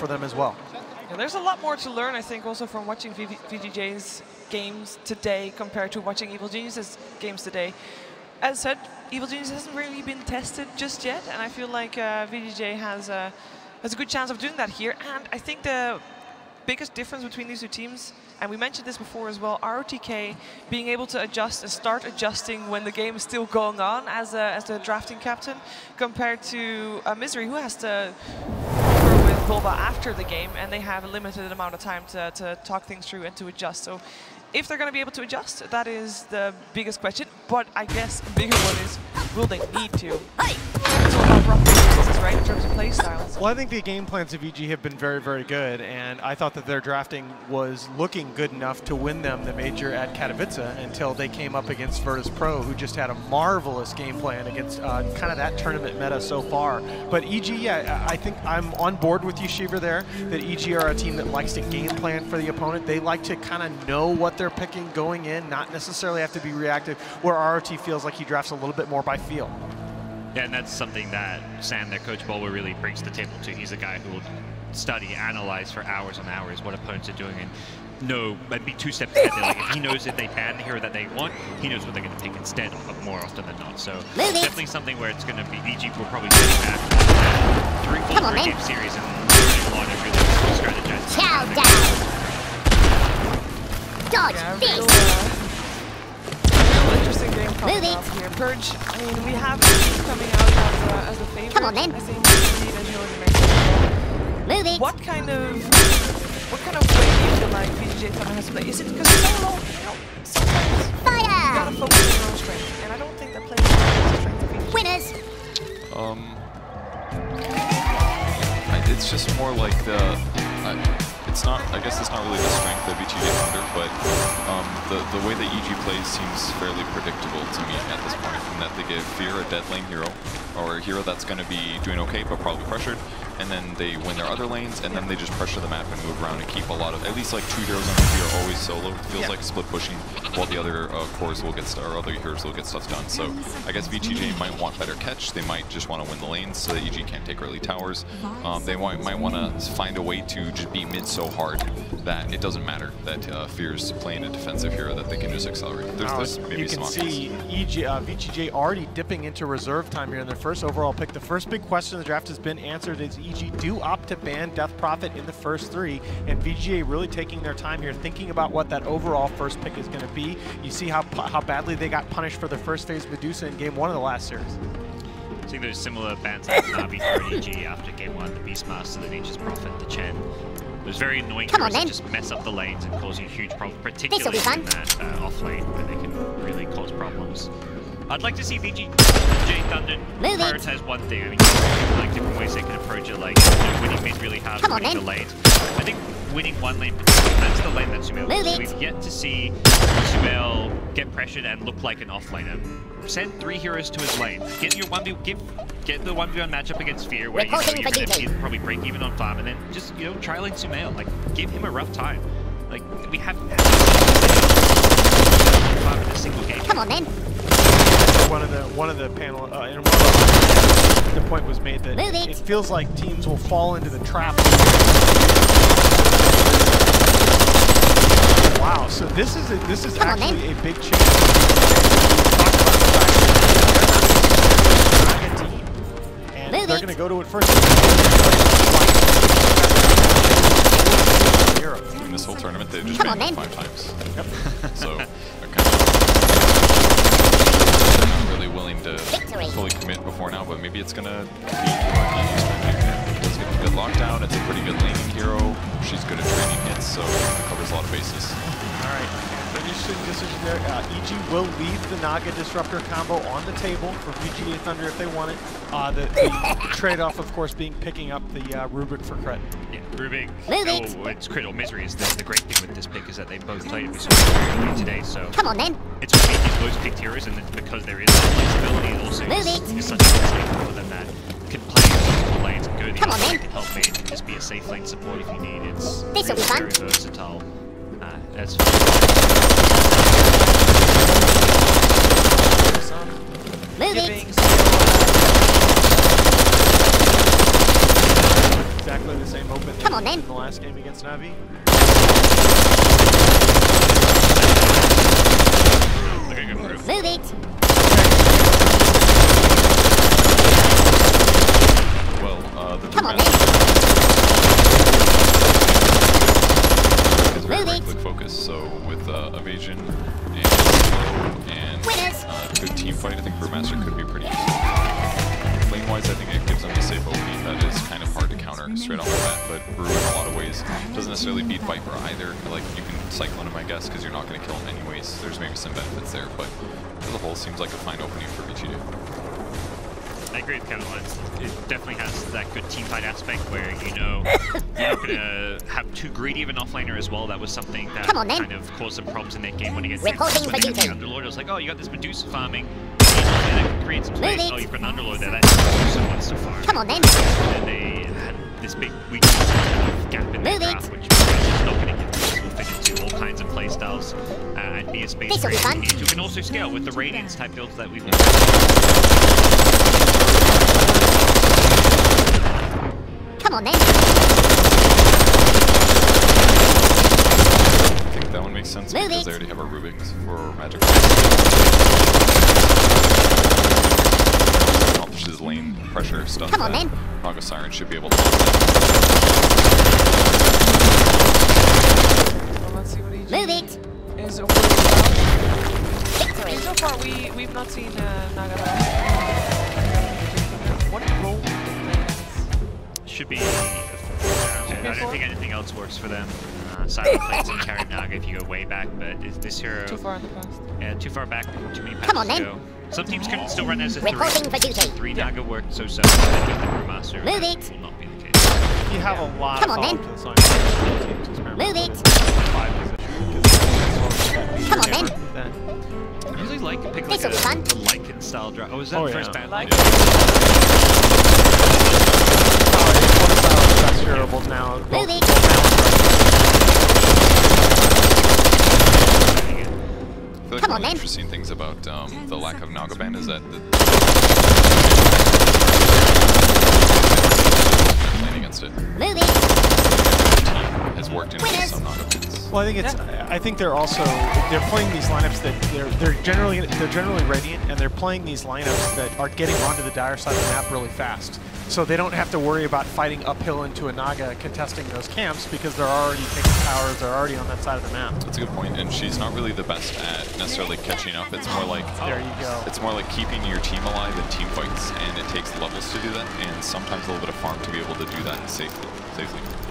for them as well. Yeah, there's a lot more to learn, I think, also from watching VGJ's games today compared to watching Evil Genius's games today. As said, Evil Genius hasn't really been tested just yet, and I feel like VGJ has a good chance of doing that here. And I think the biggest difference between these two teams, and we mentioned this before as well, ROTK being able to adjust and start adjusting when the game is still going on as the drafting captain, compared to Misery, who has to work with Volba after the game, and they have a limited amount of time to talk things through and to adjust. So if they're going to be able to adjust, that is the biggest question. But I guess the bigger one is, will they need to? It's all about rough business, right, in terms of play styles. Well, I think the game plans of VG have been very, very good, and I thought that their drafting was looking good enough to win them the major at Katowice until they came up against Virtus Pro, who just had a marvelous game plan against kind of that tournament meta so far. But EG, yeah, I think I'm on board with you, Shiver, there, that EG are a team that likes to game plan for the opponent. They like to kind of know what they're picking going in, not necessarily have to be reactive, where ROT feels like he drafts a little bit more by feel. Yeah, and that's something that Sam, their coach, Bulwer, really brings to the table too. He's a guy who will study, analyze for hours and hours what opponents are doing and know, and be 2 steps ahead. Like, if he knows if they ban the hero that they want, he knows what they're going to pick instead, more often than not. So definitely something where it's going to be, EG will probably get back 3-4 game series and want to really strategize. Chow down! Dodge this! Interesting game coming up here. Purge, I mean, we have Purge coming out as a favorite. Come on, then. I think as you already mentioned. Move it. What kind of way do you feel like VGJ Thunder has to play? Is it because solo? You know, sometimes you gotta focus on your own strength, and I don't think that plays the strength of VGJ. Winners. It's just more like the. It's not. I guess it's not really the strength of VGJ Thunder, but the way that EG plays seems fairly predictable to me at this point. In that they give Fear a dead lane hero, or a hero that's going to be doing okay but probably pressured, and then they win their other lanes, and then they just pressure the map and move around and keep a lot of, at least like 2 heroes on the field are always solo. It feels like split pushing, while the other cores will get or other heroes will get stuff done. So I guess VGJ might want better catch. They might just want to win the lanes so that EG can't take early towers. They might want to find a way to just beat mid so hard that it doesn't matter that Fear's playing a defensive hero, that they can just accelerate. There's maybe you can some see VGJ already dipping into reserve time here in their first overall pick. The first big question of the draft has been answered, is EG do opt to ban Death Prophet in the first 3, and VGJ really taking their time here, thinking about what that overall first pick is going to be. You see how badly they got punished for their first phase Medusa in game 1 of the last series. I think there's similar bans like Navi for EG after game 1, the Beastmaster, the Nature's Prophet, the Chen. There's very annoying heroes that just mess up the lanes and cause you huge problems, particularly in that off lane where they can really cause problems. I'd like to see VGJ Thunder prioritize one thing. I mean, like different ways they can approach it, like winning phase really hard, winning the lanes. I think winning one lane, that's the lane that Sumail does. We've yet to see Sumail get pressured and look like an off laner. Send 3 heroes to his lane. Get your get the 1v1 matchup against Fear, where you know you're going to probably break even on farm, and then just try lane Sumail. Like, give him a rough time. Like, we haven't had farm in a single game. Come on, then. One of the panel and the point was made that it feels like teams will fall into the trap. Wow, so this is actually a big change. And they're going to go to it first. In this whole tournament, they've just banned it 5 times. Yep. So they're kind of not really willing to fully commit before now, but maybe it's going to be It's a good lockdown. It's a pretty good laning hero. She's good at trading hits, so it covers a lot of bases. All right, interesting decision there. EG will leave the Naga Disruptor combo on the table for VGJ Thunder if they want it. The trade-off, of course, being picking up the Rubik for crit. Yeah, Rubik, it's crit or Misery is the great thing with this pick is that they both played it very early today, so come on then. It's going to be his most picked heroes, and because there is that flexibility, it also is such a safe hero than that can play multiple lanes and go the other way, can help mid, and just be a safe lane support if you need. It's very versatile. That's Exactly exactly the same open Come on, then. in the last game against Navi. Looking good move. Move it. Well, the Come on, rematch then. is very Move it. right-click focus, so with evasion and slow and Winners. good team fight, I think Brewmaster could be pretty useful. Lane-wise, I think it gives them a safe opening that is kind of hard to counter straight off the bat, but Brew in a lot of ways doesn't necessarily beat Viper either. Like, you can Cyclone him, I guess, because you're not going to kill him anyways. There's maybe some benefits there, but as a whole, seems like a fine opening for VGJ. I agree with Kevin. It definitely has that good team fight aspect where you know you're not going to have too greedy of an offlaner as well. That was something that kind of caused some problems in that game when he gets Reporting for duty. Underlord. It was like, oh, you got this Medusa farming, and that could create some space. Oh, you've got an Underlord there. That's so wants to farm. Come on, then. And they had this big weakness gap in their draft, which is not going to give them will fit into all kinds of playstyles and be a space This'll be fun. you can also scale with the Radiance type builds that we've Come on, then. I think that one makes sense Move because it. they already have a Rubik's for magic. Accomplishes lane pressure stuff. Come on, then. Naga Siren should be able to. Well, let's see what he Move it. is over the Victory. So far, we've not seen Nagara. What role do they play as? should be. I don't think anything else works for them. Silent Plates and carried Naga if you go way back, but is this hero Too far in the past. Yeah, too far back, too many Come on, patches then. to go. Some teams can still run as a Reporting for duty. 3 Naga worked so with the Brewmaster. Move That it. will not be the case. You have a lot Come of on, follow then. to the sign. Move it. Come Come on, then. I usually like to pick like This'll be fun. a Lycan style draft. Oh, is that Oh, the first yeah. bad Like Lycan? That's durable now. Move it. I feel like Come one on, of the then. interesting things about the lack of Naga ban is that playing against it Move it. has worked into Winners. some Naga bans. Well, I think it's. I think they're also playing these lineups that they're generally radiant, and they're playing these lineups that are getting onto the dire side of the map really fast. So they don't have to worry about fighting uphill into a Naga contesting those camps because they're already taking towers, they're already on that side of the map. That's a good point, and she's not really the best at necessarily catching up. It's more like There you go. It's more like keeping your team alive in team fights, and it takes levels to do that, and sometimes a little bit of farm to be able to do that safely.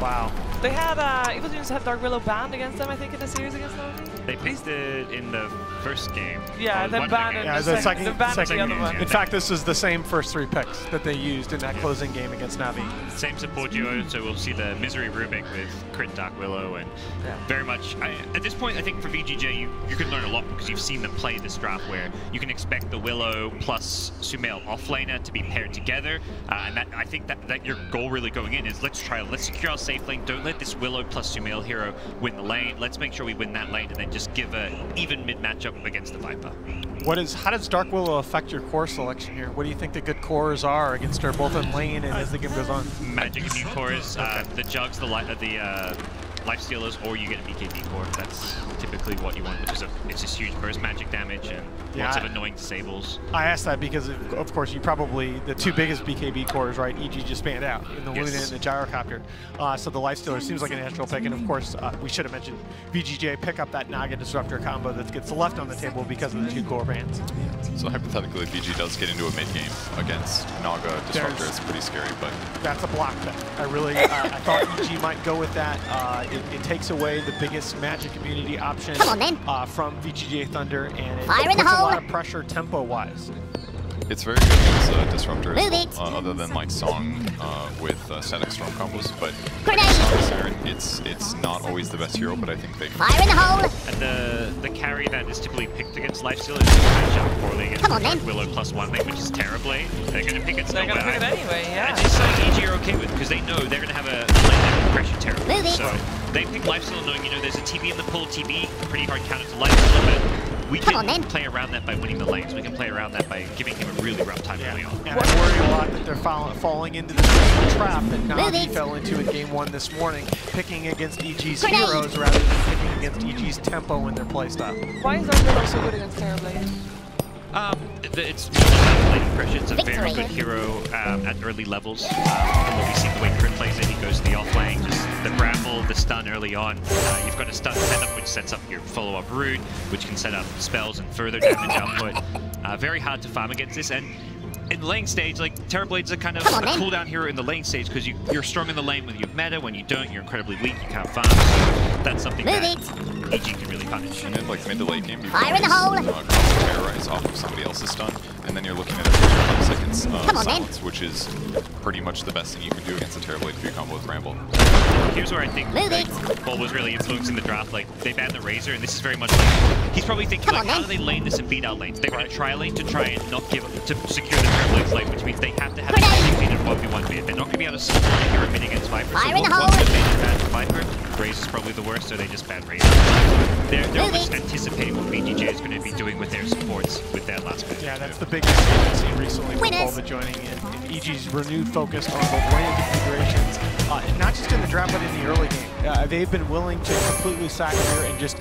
Wow. They had Evil Genius had Dark Willow banned against them, I think, in the series against Navi. They picked it in the first game. Yeah, Or then one banned game. it. Yeah, the the second banned the other game, one. yeah. In fact, this is the same first 3 picks that they used in that closing game against Navi. Same support duo, so we'll see the Misery Rubik with Crit Dark Willow, and very much, at this point, I think for VGJ, you can learn a lot because you've seen them play this draft where you can expect the Willow plus Sumail offlaner to be paired together, and that I think that your goal really going in is let's secure our safe lane, don't let this Willow plus Sumail hero win the lane, let's make sure we win that lane, and then just give a even mid matchup against the Viper. How does Dark Willow affect your core selection here? What do you think the good cores are against her, both in lane and as the game goes on? Magic immune cores, the Jugs, the Life Stealers, or you get a BKB core. That's typically what you want, which is it's just huge burst magic damage and lots of annoying disables. I asked that because, of course, you probably, the 2 biggest BKB cores, right? EG just banned out in the Luna and the Gyrocopter. So the Life Stealer seems like a natural pick. And of course, we should have mentioned VGJ pick up that Naga Disruptor combo that gets left on the table because of the 2 core bans. So hypothetically, if VG does get into a mid game against Naga Disruptor, it's pretty scary, but That's a block bet. I really, I thought EG might go with that. It takes away the biggest magic immunity option Come on, then. from VGJ Thunder, and it Fire in puts the a hole. lot of pressure tempo-wise. it's very good as a Disruptor as Move well, it. other than like Song with Static Storm combos, but Grenade. Siren, it's not always the best hero, but I think they can. Fire in the hole. And the carry that is typically picked against Lifesteal is match up poorly against Come on, then. Willow +1 lane, which is terribly. They're going to pick it They're still. going to pick it anyway, yeah. And it's something EG are okay with because they know they're going to have a lane that will pressure terribly. Move it. So they pick Lifesteal knowing, there's a TB in the pull. TB, pretty hard counter to Lifesteal, but we can play around that by winning the lanes. We can play around that by giving him a really rough time early on. And I worry a lot that they're falling into the same trap that Navi fell into in Game 1 this morning, picking against EG's heroes rather than picking against EG's tempo in their playstyle. Why is Arthur so good against Terrorblade? It's lane pressure. It's a very good hero at early levels. From what we see the way Crit plays it, he goes to the off lane, just the bramble, the stun early on. You've got a stun setup which sets up your follow-up root, which can set up spells and further damage output. Very hard to farm against this. And in the lane stage, like, Terrorblade's a kind of a cooldown hero in the lane stage because you're strong in the lane when you meta. When you don't, you're incredibly weak, you can't farm. So that's something that EG can really punish. And in like mid to late game, you Fire in the hole! terrorize off of somebody else's stun, and then you're looking at a 5 seconds silence, which is pretty much the best thing you can do against a Terrorblade if you combo with Bramble. Here's where I think Paul was really influencing the draft. Like, they banned the Razor, and this is very much like, he's probably thinking, like, how do they lane this and beat our lanes? They're going to try lane to try and not give to secure the Terrorblade's lane, which means they have to have a in 1v1 mid. They're not going to be able to support a hero mid against Viper. So what's the main bad for Viper? Razor's probably the worst, so they just ban Razor. They're almost anticipating what BGJ is going to be doing with their supports with that last bit. Yeah, that's the biggest thing I've seen recently with Volva joining in EG's renewed focus on both lane configurations, not just in the draft, but in the early game. They've been willing to completely sack here and just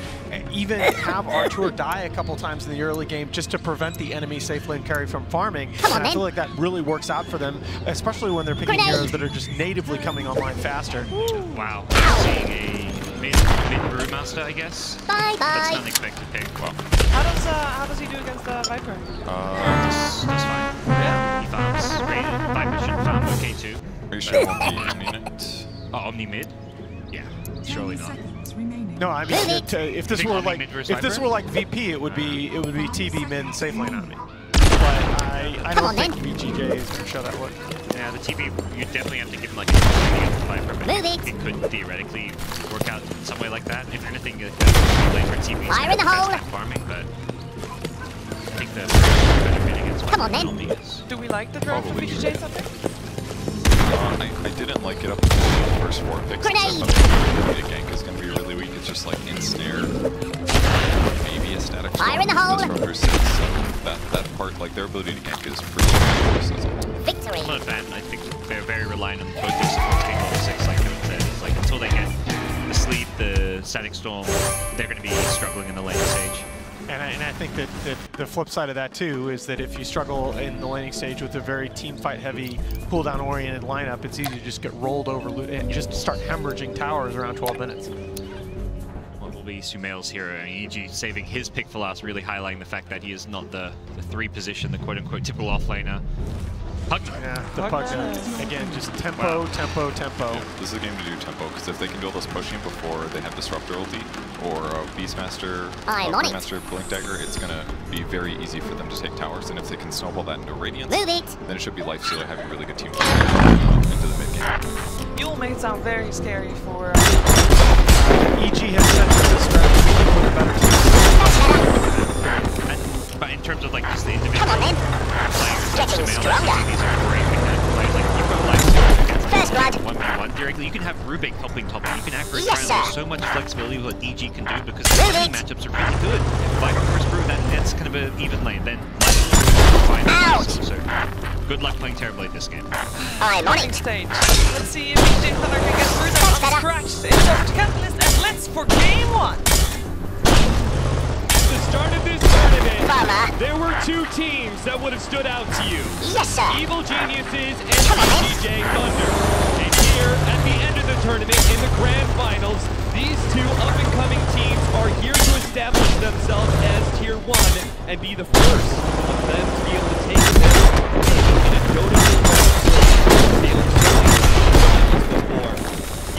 even have Artur die a couple times in the early game just to prevent the enemy safe lane carry from farming. And I feel like that really works out for them, especially when they're picking heroes that are just natively coming online faster. Wow. Seeing a mid brewmaster, I guess. Bye-bye. That's an unexpected pick. Well, How does he do against Viper? just fine. Yeah. He farms great. Viper should farm okay too. Are you sure it won't be Omni-Net? Oh, Omni mid? Yeah, surely not. No, I mean, if this were like VP, it would be TB mid safe lane on me. But I don't think BGJ is going to show that look. Yeah, the TB, you definitely have to give him like a against the Viper, but it could theoretically work out in some way like that. If anything, like lane for TB is the best at farming, but I think the better mid against Viper is. Do we like the draft for BGJ something? I didn't like it up until the first 4 picks. I thought the gank is going to be really weak. It's just like ensnare, maybe a static Fire in the hole! from verse 6. So that part, like their ability to gank is pretty good. Victory! I'm not a fan. I think they're very reliant on both their supports being level 6, like Kevin said. It's like until they get the sleep, the static storm, they're going to be struggling in the lane stage. And I think that the flip side of that too is that if you struggle in the laning stage with a very team fight heavy, cooldown oriented lineup, it's easy to just get rolled over and just start hemorrhaging towers around 12 minutes. What will be Sumail's hero? And EG saving his pick for last, really highlighting the fact that he is not the 3 position, the quote unquote typical offlaner. Pugna. Yeah, the Pugna. Again, just tempo, tempo, tempo. Yeah, this is a game to do tempo, because if they can do all this pushing before they have Disruptor ulti or Beastmaster, Master Blink Dagger, it's going to be very easy for them to take towers. And if they can snowball that into Radiance, then it should be Lifestealer having really good team into the mid game. You all made it sound very scary for... EG has set this strategy with a better team. But in terms of like just the individual players, Getting stronger. these are great players. Like you've got like First blood. 1v1 directly. You can have Rubik helping top lane. You can aggro Yes, Crown. There's sir. so much flexibility with what EG can do because the team matchups are really good. Viper versus Brew, that's kind of an even lane. Then Out. so good luck playing Terrorblade this game. I'm on it. Stage. Let's see if BGJ Thunder can get through that unscratched. It's over to Catalyst, and let's for game 1. At the start of this tournament, Farmer. there were 2 teams that would have stood out to you. Yes, sir. Evil Geniuses and BGJ Thunder. And here, at the end of the tournament, in the grand finals, these 2 up-and-coming teams are here to establish themselves as Tier 1 and be the first of them to be able to take this in a notable before.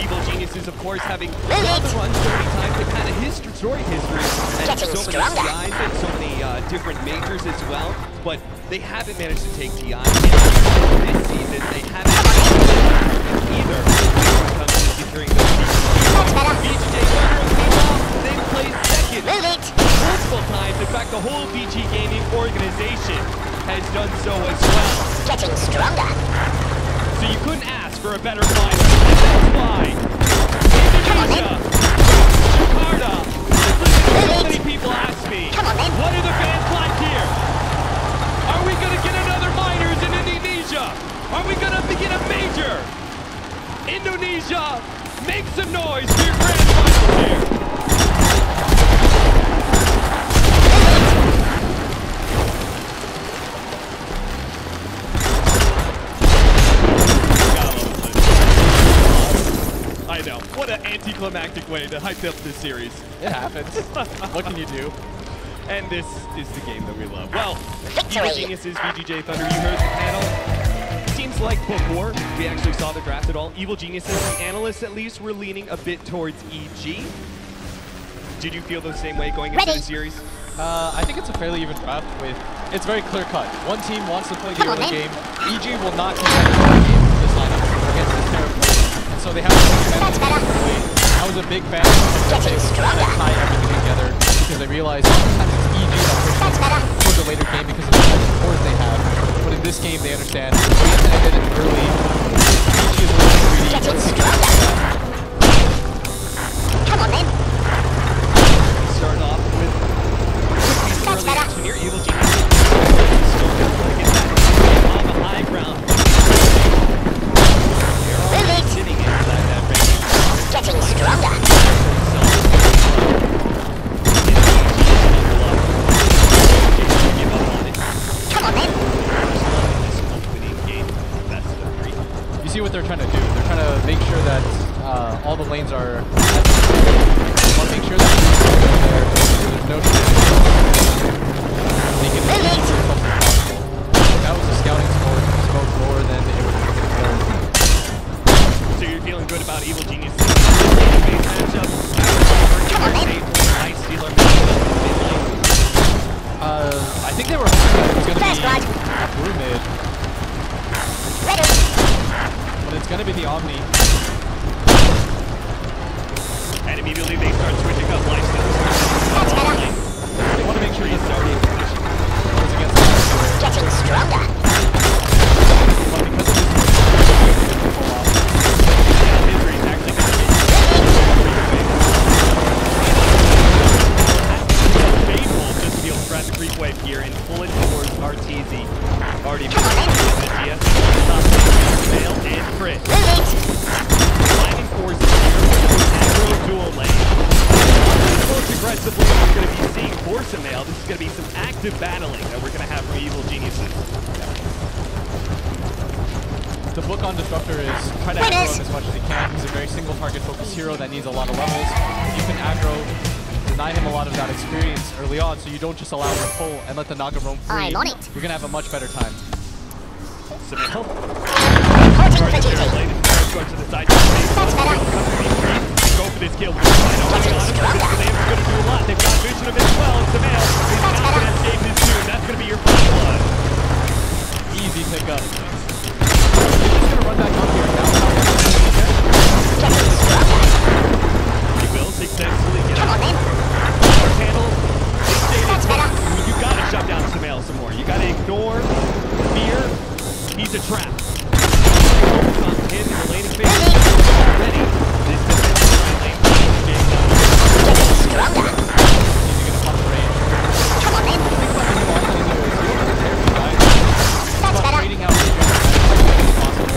Evil Geniuses, of course, having done the run so many times, they've had a story history, and Getting so many stronger. TIs and so many different majors as well, but they haven't managed to take TI. This season, they haven't either when it comes to securing those BGJ Thunder, meanwhile, they've placed second multiple times. In fact, the whole BG Gaming organization has done so as well. Getting stronger. So you couldn't ask for a better final. That's why Indonesia, Jakarta, so many people ask me, some noise for your grand finals here. I know. What an anticlimactic way to hype up this series. It happens. What can you do? And this is the game that we love. Well, Evil Geniuses, VGJ Thunder, you heard the panel. Seems like before we actually saw the draft at all, Evil Geniuses, the analysts at least, were leaning a bit towards EG. Did you feel the same way going into the series? I think it's a fairly even draft with, it's very clear cut. One team wants to play the early game. EG will not contest the early game with this lineup against this territory. And so they have to defend early. I was a big fan of that they kind of tie everything together because I realized sometimes it's EG that pushes towards the later game because of the type of cores they have. But in this game, they understand we have to end it early. EG is a little greedy. Let's take advantage of that. Come on, then. Start off with early action here. Evil Geniuses still got to get that on the high ground. They're already sitting inside that range. Getting stronger. Come on, then. You see what they're trying to do. They're trying to make sure that all the lanes are. They want to make sure that there's no they can make it as close as possible. If that was a scouting smoke more, then it would have been killed. So you're feeling good about Evil Geniuses. Matchup. Nice stealer. I think they were hoping that it was going to be through mid. But it's going to be the Omni. And immediately they start switching up lifestyles. They want to make sure he's starting position. Against the Getting stronger. but because of Misery is actually going to get Fade will just feel threat creep wave here and pull it towards RTZ. Already moved the GS. Fail and crit. Lightning force aggro dual lane. Most aggressively we're going to be seeing Force Mail. This is going to be some active battling that we're going to have from Evil Geniuses. the book on Disruptor is try to aggro him as much as he can. He's a very single target focused hero that needs a lot of levels. If you can aggro, deny him a lot of that experience early on so you don't just allow him to pull and let the Naga roam free. I'm on it. You're going to have a much better time. Samil. Reporting for duty. Go to the side. Go for this kill. They're going to do a lot. They've got vision of it as well. Samil is not going to escape this soon. That's going to be your first blood. Easy pickup. He's just going to run back up here. He will successfully get Come on, then. our panel. You got to shut down Samil some more. You got to ignore fear. He's a trap. Focus on him in the laning phase. Already, this defensive lane Getting stronger. He's going to pump the range. Come on, then. The thing about the new offense is you don't have to tear these guys. It's about trading out the as quickly as possible.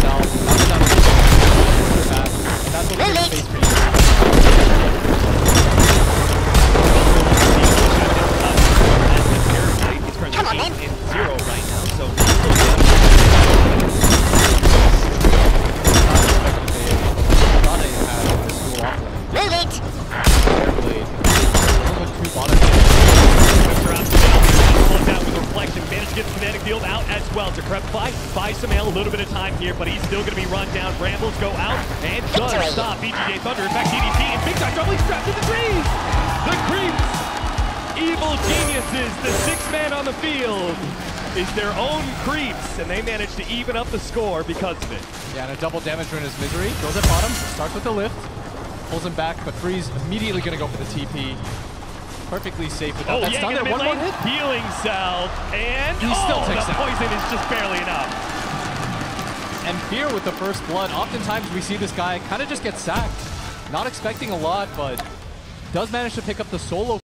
Now, not that that's fast, and that's what we're space for you. Come on, then. In 0 right now, so Move it. down with a reflection. Managed to get the kinetic field out as well. To prep fight, buy Samil a little bit of time here, but he's still going to be run down. Brambles go out and does stop VGJ Thunder. In fact, DDT and big time trouble. He's trapped in the trees. The creeps. Evil Geniuses, the 6-man on the field, is their own creeps, and they managed to even up the score because of it. Yeah, and a double damage run is Misery. Goes at bottom, starts with the lift, pulls him back, but Freeze immediately going to go for the TP. Perfectly safe with that. Oh, That's yeah, done in the there. mid One more lane, hit. healing salve, and He still takes the it. poison is just barely enough. And Fear with the first blood. Oftentimes we see this guy kind of just get sacked. Not expecting a lot, but does manage to pick up the solo